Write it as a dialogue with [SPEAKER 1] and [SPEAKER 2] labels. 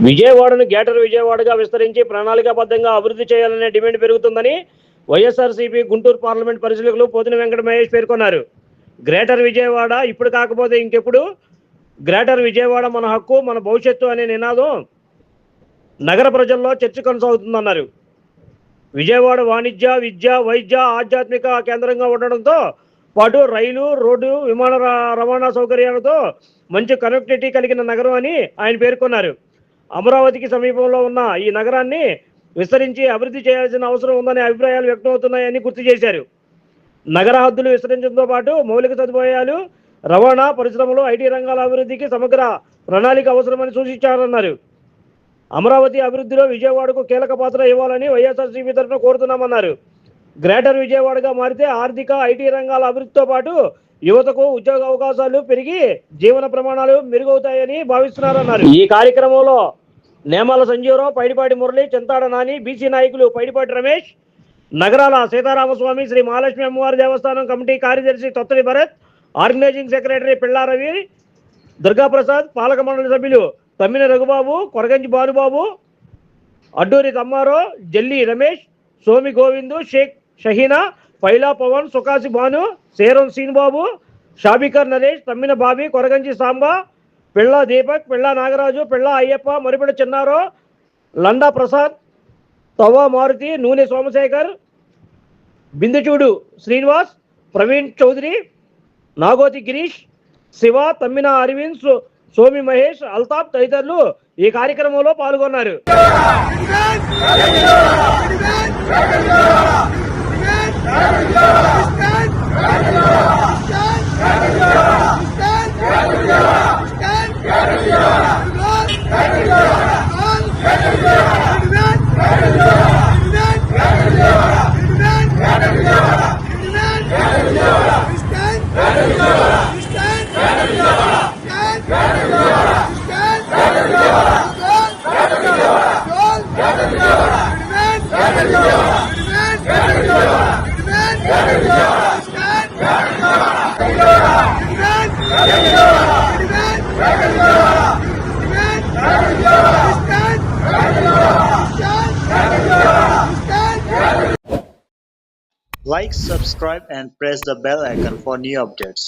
[SPEAKER 1] విజయవాడను greater విజయవాడగా విస్తరించి ప్రణాళికాబద్ధంగా అభివృద్ధి చేయాలనే డిమాండ్ పెరుగుతుందని వైఎస్ఆర్సీపీ గుంటూరు పార్లమెంట్ పరిశీలకులు పోతిన వెంకట మహేష్ పేర్కొన్నారు. గ్రేటర్ విజయవాడ ఇప్పుడు కాకపోతే ఇంకెప్పుడు, గ్రేటర్ విజయవాడ మన హక్కు మన భవిష్యత్తు అనే నినాదం నగర ప్రజల్లో చర్చ కొనసాగుతుందన్నారు. విజయవాడ వాణిజ్య, విద్య, వైద్య, ఆధ్యాత్మిక కేంద్రంగా ఉండడంతో పాటు రైలు, రోడ్డు, విమాన రవాణా సౌకర్యాలతో మంచి కనెక్టివిటీ కలిగిన నగరం అని ఆయన పేర్కొన్నారు. అమరావతికి సమీపంలో ఉన్న ఈ నగరాన్ని విస్తరించి అభివృద్ధి చేయాల్సిన అవసరం ఉందనే అభిప్రాయాలు వ్యక్తమవుతున్నాయని గుర్తు చేశారు. నగర హద్దులు విస్తరించడంతో పాటు మౌలిక సదుపాయాలు, రవాణా, పరిశ్రమలు, ఐటీ రంగాల అభివృద్ధికి సమగ్ర ప్రణాళిక అవసరమని సూచించారన్నారు. అమరావతి అభివృద్ధిలో విజయవాడకు కీలక పాత్ర ఇవ్వాలని వైఎస్ఆర్సీపీ తరఫున కోరుతున్నామన్నారు. గ్రేటర్ విజయవాడగా మారితే ఆర్థిక, ఐటీ రంగాల అభివృద్ధితో పాటు యువతకు ఉద్యోగ అవకాశాలు పెరిగి జీవన ప్రమాణాలు మెరుగవుతాయని భావిస్తున్నారన్నారు. ఈ కార్యక్రమంలో నేమాల సంజీవరావు, పైడిపాటి మురళి, చింతాడ నాని, బీసీ నాయకులు పైడిపాటి రమేష్, నగరాల సీతారామస్వామి, శ్రీ మహాలక్ష్మి అమ్మవారి దేవస్థానం కమిటీ కార్యదర్శి తొత్తలి భరత్, ఆర్గనైజింగ్ సెక్రటరీ పిల్లా రవి, దుర్గాప్రసాద్, పాలక మండలి సభ్యులు తమ్మిన రఘుబాబు, కొరగంజి భానుబాబు, అడ్డూరి తమ్మారో, జల్లి రమేష్, సోమి గోవిందు, షేక్ షహీనా, పైలా పవన్, సుకాసి భాను, సేరం సీనుబాబు, షాబికర్ నరేష్, తమ్మిన బాబీ, కొరగంజి సాంబా, పిళ్ళ దీపక్, పిళ్ళ నాగరాజు, పిళ్ళ అయ్యప్ప, మరిపడి చిన్నారో, లండా ప్రసాద్, తవ్వ మారుతి, నూనె సోమశేఖర్, బిందుచూడు శ్రీనివాస్, ప్రవీణ్ చౌదరి, నాగోతి గిరీష్, శివ, తమ్మిన అరవింద్, సోమి మహేష్, అల్తాఫ్ తదితరులు ఈ కార్యక్రమంలో పాల్గొన్నారు.
[SPEAKER 2] Like, subscribe and press the bell icon for new updates.